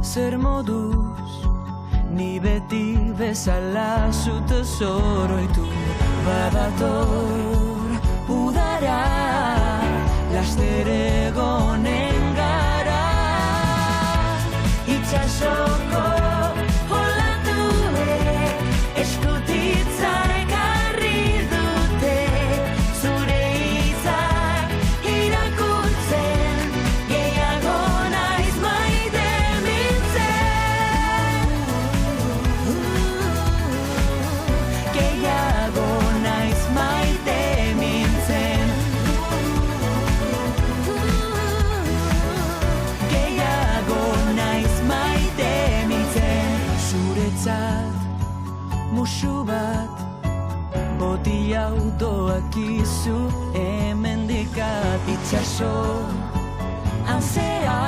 zer moduz, ni beti bezala zute zoroitu. Badator udara, laster egonen gara. Itxasoko olatuek eskutitza ekarri dute, zure hitzak irakurtzen, gehiago naiz maite mintzen. Gehiago naiz maite mintzen. Gehiago naiz maite mintzen. Zuretzat musu bat, boti autoak izu hemendikat. Itxaso, anzea